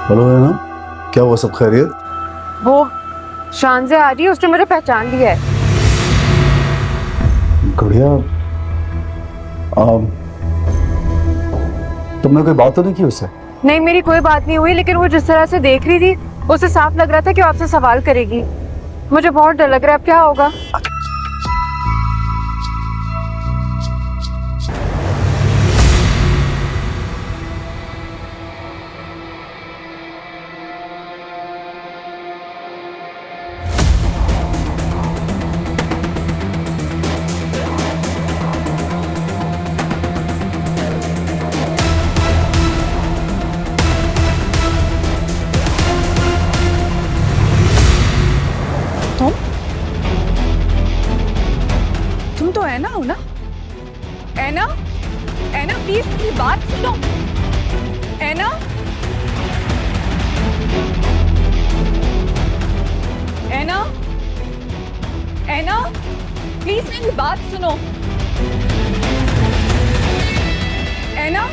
Hello है ना, क्या हुआ, सब खैरियत? वो शान से आ रही है, उसने मुझे पहचान लिया है। गुड़िया, तुमने कोई बात तो नहीं की उससे? नहीं, मेरी कोई बात नहीं हुई, लेकिन वो जिस तरह से देख रही थी उसे साफ लग रहा था कि वो आपसे सवाल करेगी। मुझे बहुत डर लग रहा है, अब क्या होगा। तुम तुम तो ऐना हो ना? ऐना, ऐना प्लीज मेरी बात सुनो। ऐना, ऐना, ऐना प्लीज मेरी बात सुनो। ऐना,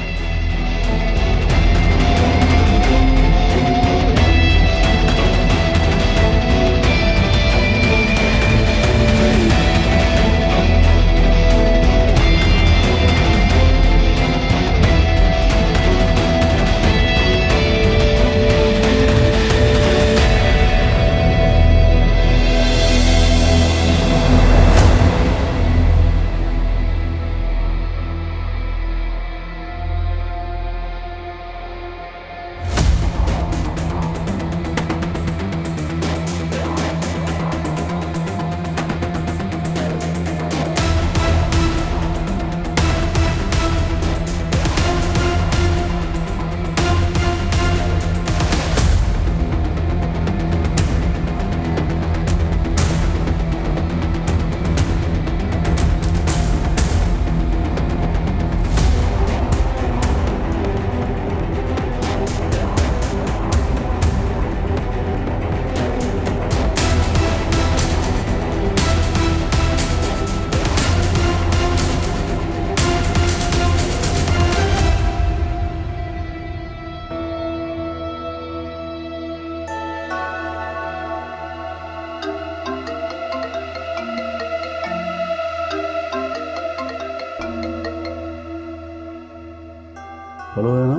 हेलो है ना,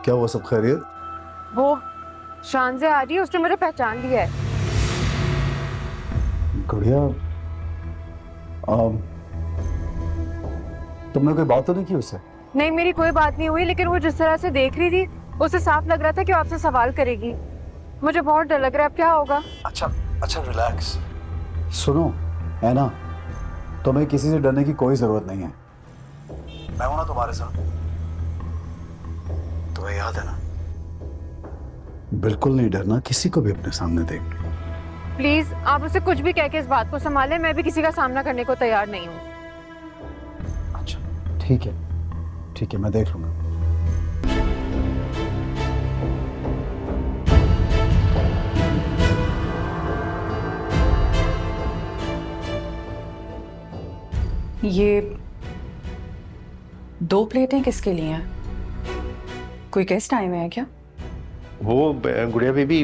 क्या हुआ, सब खैरियत? वो शान से आ रही है, उसने मुझे पहचान लिया है। गुड़िया, तुमने कोई बात तो नहीं की उससे? नहीं, मेरी कोई बात नहीं हुई, लेकिन वो जिस तरह से देख रही थी उसे साफ लग रहा था कि वो आपसे सवाल करेगी। मुझे बहुत डर लग रहा है, अब क्या होगा। अच्छा अच्छा, रिलैक्स। सुनो है ना, तुम्हें किसी से डरने की कोई जरूरत नहीं है। मैं हूं ना तुम्हारे साथ। तुम्हें याद है ना, बिल्कुल नहीं डरना किसी को भी अपने सामने देख के। प्लीज आप उसे कुछ भी कह के इस बात को संभालें, मैं भी किसी का सामना करने को तैयार नहीं हूँ। अच्छा, ठीक है ठीक है, मैं देख लूंगा। ये 2 प्लेटें किसके लिए हैं? कोई गेस्ट आए हुए हैं क्या? वो गुड़िया बेबी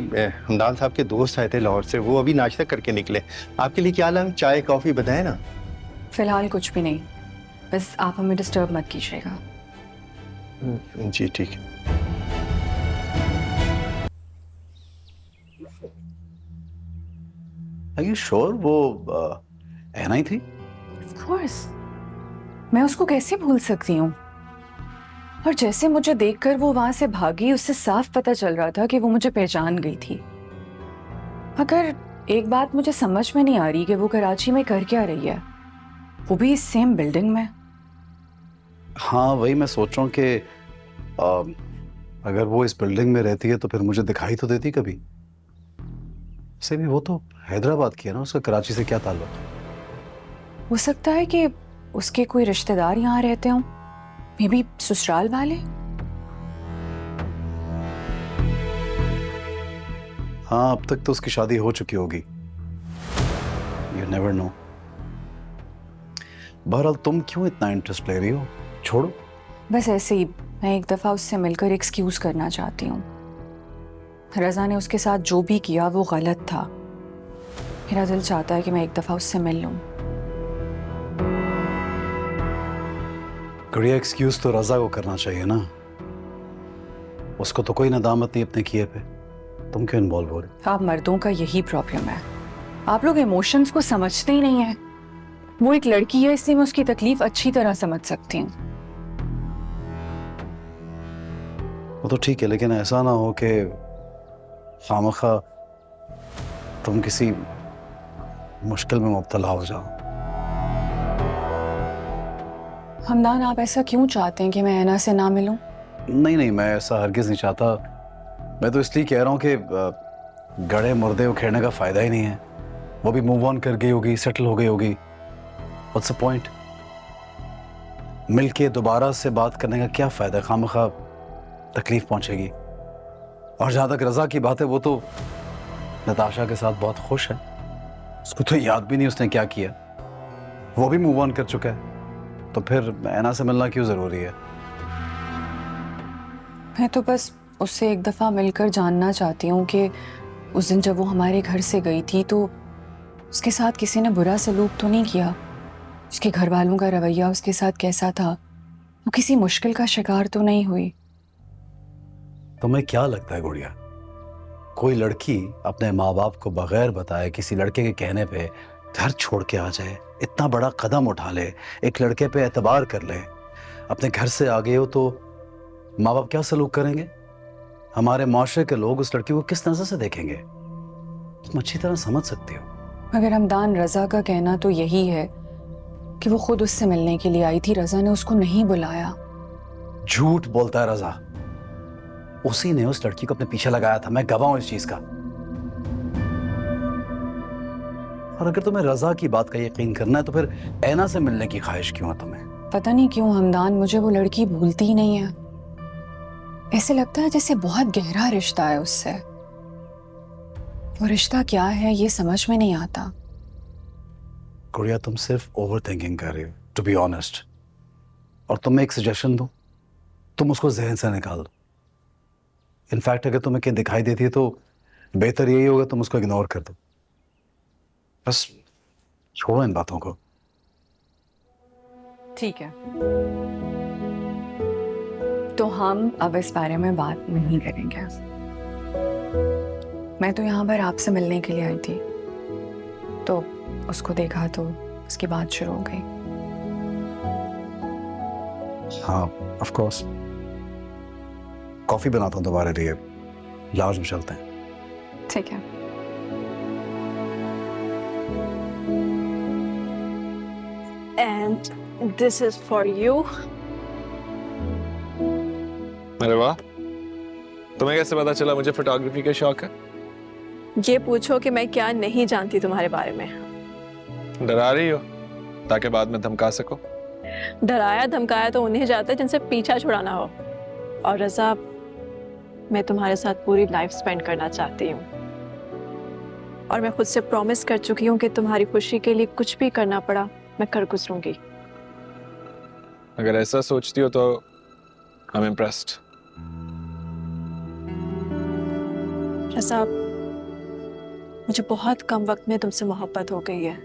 हमदान साहब के दोस्त आए थे लाहौर से, वो अभी नाश्ता करके निकले। आपके लिए क्या लाऊं, चाय कॉफी बताएं ना? फिलहाल कुछ भी नहीं, बस आप हमें डिस्टर्ब मत कीजिएगा। जी ठीक है। आर यू श्योर वो ऐना ही थी? ऑफ कोर्स, मैं उसको कैसे भूल सकती हूँ। और जैसे मुझे देखकर वो वहां से भागी, उससे साफ पता चल रहा था कि वो मुझे पहचान गई थी। मगर एक बात मुझे समझ में नहीं आ रही कि वो कराची में कर क्या रही है, वो भी इस सेम बिल्डिंग में। हाँ, वही मैं सोच रहा हूँ कि अगर वो इस बिल्डिंग में रहती है तो फिर मुझे दिखाई तो देती कभी से भी। वो तो हैदराबाद की है ना, उसका कराची से क्या ताल्लुक? हो सकता है कि उसके कोई रिश्तेदार यहाँ रहते हों, मे बी ससुराल वाले। हाँ, अब तक तो उसकी शादी हो चुकी होगी, यू नेवर नो। बहरहाल तुम क्यों इतना इंटरेस्ट ले रही हो, छोड़ो। बस ऐसे ही मैं एक दफा उससे मिलकर एक्सक्यूज करना चाहती हूँ। रज़ा ने उसके साथ जो भी किया वो गलत था। मेरा दिल चाहता है कि मैं एक दफ़ा उससे मिल लूँ। गुड़िया, एक्सक्यूज तो रजा को करना चाहिए ना, उसको तो कोई नदामत नहीं अपने किए पे, तुम क्यों इन्वॉल्व हो रहे हो? आप मर्दों का यही प्रॉब्लम है, आप लोग इमोशंस को समझते ही नहीं है। वो एक लड़की है इसलिए मैं उसकी तकलीफ अच्छी तरह समझ सकती हूँ। वो तो ठीक है, लेकिन ऐसा ना हो कि खामखा तुम किसी मुश्किल में मुब्तला हो जाओ। हमदान, आप ऐसा क्यों चाहते हैं कि मैं ऐना से ना मिलूं? नहीं नहीं, मैं ऐसा हरगिज नहीं चाहता। मैं तो इसलिए कह रहा हूँ कि गड़े मुर्दे उखेड़ने का फायदा ही नहीं है। वो भी मूव ऑन कर गई होगी, सेटल हो गई होगी। What's the point? मिलके दोबारा से बात करने का क्या फायदा? खामखा तकलीफ पहुंचेगी। और जहां तक रजा की बात है, वो तो नताशा के साथ बहुत खुश है, उसको तो याद भी नहीं उसने क्या किया। वो भी मूव ऑन कर चुका है, तो फिर ऐना से मिलना क्यों जरूरी है? मैं तो बस उससे एक दफ़ा मिलकर जानना चाहती हूँ कि उस दिन जब वो हमारे घर से गई थी तो उसके साथ किसी ने बुरा सलूक तो नहीं किया? उसके घर वालों का रवैया उसके साथ कैसा था? वो किसी मुश्किल का शिकार तो नहीं हुई? तुम्हें क्या लगता है गुड़िया, कोई लड़की अपने माँ बाप को बगैर बताए किसी लड़के के कहने पे घर छोड़ के आ जाए, इतना बड़ा कदम उठा ले, एक लड़के पे एतबार कर ले, अपने घर से आ गए हो, तो माँ बाप क्या सलूक करेंगे? हमारे माशरे के लोग उस लड़की को किस नजर से देखेंगे? तुम अच्छी तरह समझ सकते हो। मगर हमदान, रज़ा का कहना तो यही है कि वो खुद उससे मिलने के लिए आई थी, रज़ा ने उसको नहीं बुलाया। झूठ बोलता है रजा, उसी ने उस लड़की को अपने पीछे लगाया था, मैं गवाह हूं इस चीज का। और अगर तुम्हें रजा की बात का यकीन करना है तो फिर ऐना से मिलने की ख्वाहिश क्यों है तुम्हें? पता नहीं क्यों हमदान, मुझे वो लड़की भूलती ही नहीं है। ऐसे लगता है जैसे बहुत गहरा रिश्ता है उससे। वो रिश्ता क्या है ये समझ में नहीं आता। गुड़िया, तुम सिर्फ ओवर थिंकिंग कर रही हो, टू बी ऑनेस्ट। और तुम्हें एक सजेशन दूं, तुम उसको जहन से निकाल दो। इनफैक्ट अगर तुम्हें कहीं दिखाई देती है तो बेहतर यही होगा तुम उसको इग्नोर कर दो। बस छोड़ो इन बातों को। ठीक है, तो हम अब इस बारे में बात नहीं करेंगे। मैं तो यहाँ पर आपसे मिलने के लिए आई थी, तो उसको देखा तो उसकी बात शुरू हो गई। हाँ, ऑफ कोर्स। कॉफी बनाता हूँ तुम्हारे लिए, लाउंज में चलते हैं। ठीक है। And this is for you. अरे वाह, तुम्हें कैसे पता चला मुझे फोटोग्राफी का शौक है? ये पूछो कि मैं क्या नहीं जानती तुम्हारे बारे में। डरा रही हो ताकि बाद में धमका सको? डराया धमकाया तो उन्हें जाता है जिनसे पीछा छुड़ाना हो। और रज़ा, मैं तुम्हारे साथ पूरी लाइफ स्पेंड करना चाहती हूँ, और मैं खुद से प्रॉमिस कर चुकी हूँ कि तुम्हारी खुशी के लिए कुछ भी करना पड़ा मैं कर गुजरूंगी। अगर ऐसा सोचती हो तो आई एम इम्प्रेस्ड। रज़ा, मुझे बहुत कम वक्त में तुमसे मोहब्बत हो गई है,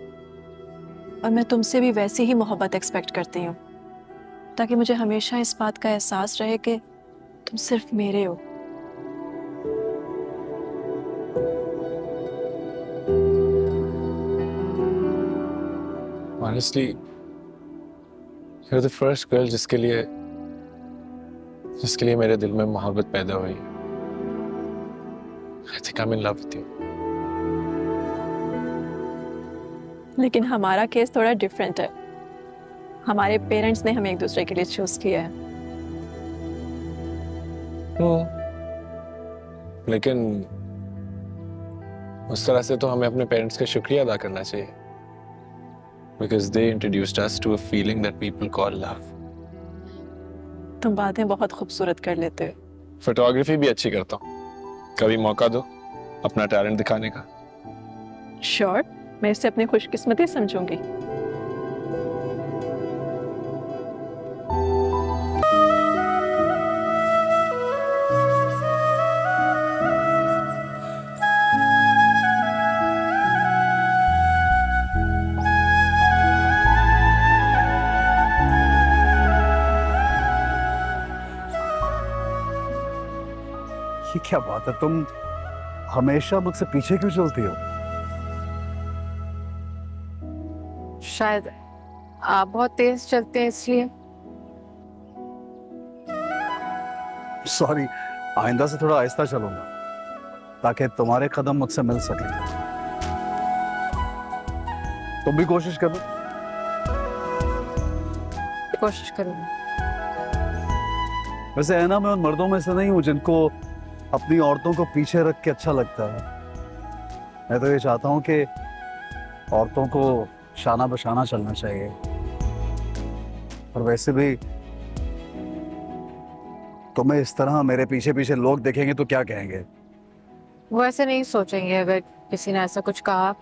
और मैं तुमसे भी वैसी ही मोहब्बत एक्सपेक्ट करती हूँ, ताकि मुझे हमेशा इस बात का एहसास रहे कि तुम सिर्फ मेरे हो। Honestly, you're the first girl जिसके लिए मेरे दिल में मोहब्बत पैदा हुई है। I think I'm in love with you. लेकिन हमारा केस थोड़ा डिफरेंट है। हमारे पेरेंट्स ने हमें एक दूसरे के लिए चूज किया है। लेकिन उस तरह से तो हमें अपने पेरेंट्स का शुक्रिया अदा करना चाहिए, because they introduced us to a feeling that people call love. तुम बातें बहुत खूबसूरत कर लेते हो। फोटोग्राफी भी अच्छी करता हूँ, कभी मौका दो अपना टैलेंट दिखाने का। श्योर, मैं इसे अपनी खुशकिस्मती समझूंगी। ये क्या बात है, तुम हमेशा मुझसे पीछे क्यों चलती हो? शायद आप बहुत तेज चलते हैं इसलिए। सॉरी, आइंदा से थोड़ा आहिस्ता चलूंगा ताकि तुम्हारे कदम मुझसे मिल सके। तुम भी कोशिश करो। कोशिश करूंगी। वैसे है ना, मैं उन मर्दों में से नहीं हूं जिनको अपनी औरतों को पीछे रख के अच्छा लगता है। मैं तो ये चाहता हूं कि औरतों को शाना बशाना चलना चाहिए। और वैसे भी तुम्हें इस तरह मेरे पीछे पीछे लोग देखेंगे तो क्या कहेंगे? वो ऐसे नहीं सोचेंगे। अगर किसी ने ऐसा कुछ कहा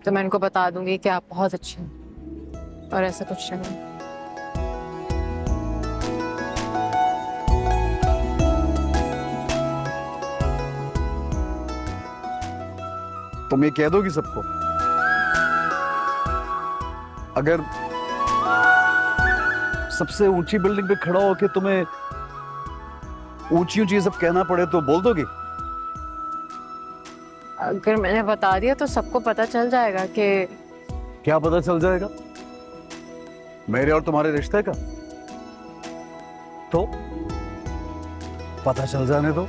तो मैं उनको बता दूंगी कि आप बहुत अच्छे हैं और ऐसा कुछ नहीं। तुम ये कह दोगी सबको? अगर सबसे ऊंची बिल्डिंग पे खड़ा होके तुम्हें ऊंची ऊंची सब कहना पड़े तो बोल दोगी? अगर मैंने बता दिया तो सबको पता चल जाएगा कि क्या पता चल जाएगा? मेरे और तुम्हारे रिश्ते का? तो पता चल जाने दो।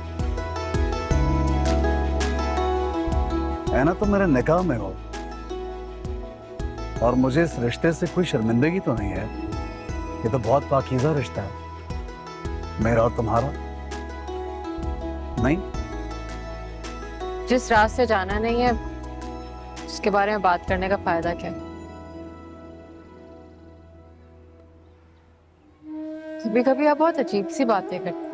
है ना, तुम मेरे निकाह में हो और मुझे इस रिश्ते से कोई शर्मिंदगी तो नहीं है। ये तो बहुत पाकीज़ा रिश्ता है, मेरा और तुम्हारा। नहीं? जिस रास्ते से जाना नहीं है उसके बारे में बात करने का फायदा क्या? कभी कभी आप बहुत अजीब सी बातें करते हैं।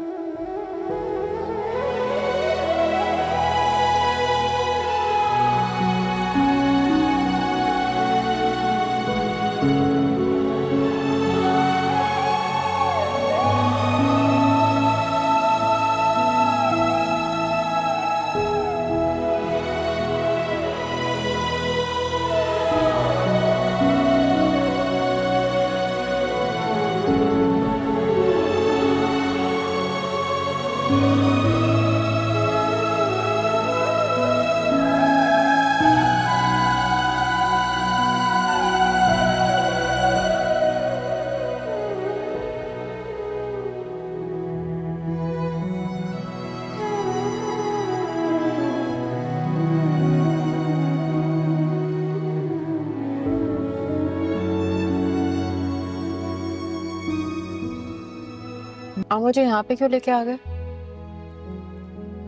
आप मुझे यहाँ पे क्यों लेके आ गए?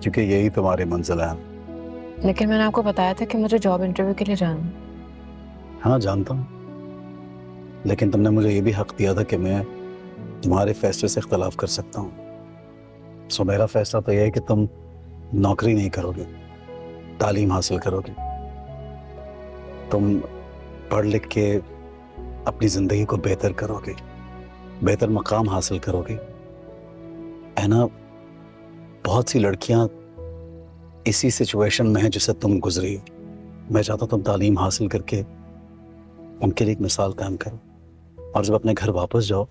क्योंकि यही तुम्हारी मंजिल है। लेकिन मैंने आपको बताया था कि मुझे जॉब इंटरव्यू के लिए जाना है। हाँ जानता हूँ, लेकिन तुमने मुझे ये भी हक दिया था कि मैं तुम्हारे फैसले से इख्तलाफ कर सकता हूँ। सो मेरा फैसला तो यह है कि तुम नौकरी नहीं करोगे, तालीम हासिल करोगे। तुम पढ़ लिख के अपनी ज़िंदगी को बेहतर करोगे, बेहतर मकाम हासिल करोगे। है ना, बहुत सी लड़कियां इसी सिचुएशन में हैं जिससे तुम गुजरी हो। मैं चाहता हूं तुम तालीम हासिल करके उनके लिए एक मिसाल कायम करो, और जब अपने घर वापस जाओ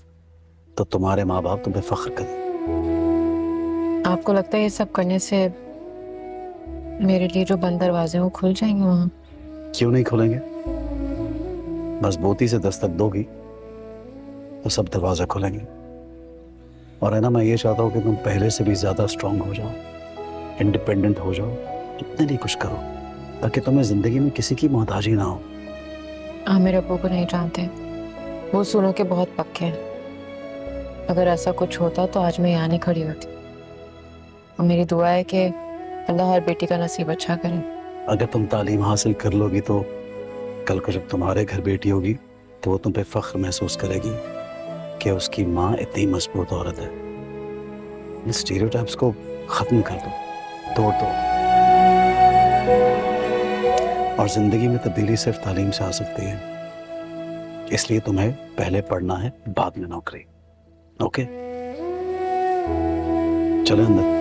तो तुम्हारे माँ बाप तुम्हें फख्र करें। आपको लगता है ये सब करने से मेरे लिए जो बंद दरवाजे हैं वो खुल जाएंगे वहाँ? क्यों नहीं खुलेंगे? मजबूती से दस्तक दोगी तो सब दरवाजे खुलेंगे। और है ना, मैं ये चाहता हूँ कि तुम पहले से भी ज्यादा स्ट्रांग हो जाओ, इंडिपेंडेंट हो जाओ, अपने लिए कुछ करो ताकि तुम्हें जिंदगी में किसी की मोहताजी ना हो। आप मेरे अब्बू को नहीं जानते, वो सुनों के बहुत पक्के हैं। अगर ऐसा कुछ होता तो आज मैं यहाँ नहीं खड़ी होती। और मेरी दुआ है कि अल्लाह हर बेटी का नसीब अच्छा करे। अगर तुम तालीम हासिल कर लोगी तो कल को जब तुम्हारे घर बेटी होगी तो वो तुम पे फख्र महसूस करेगी कि उसकी माँ इतनी मजबूत औरत है। इन स्टीरियोटाइप्स को खत्म कर दो, तोड़ दो। और जिंदगी में तब्दीली सिर्फ तालीम से आ सकती है, इसलिए तुम्हें पहले पढ़ना है, बाद में नौकरी। ओके, चलो अंदर।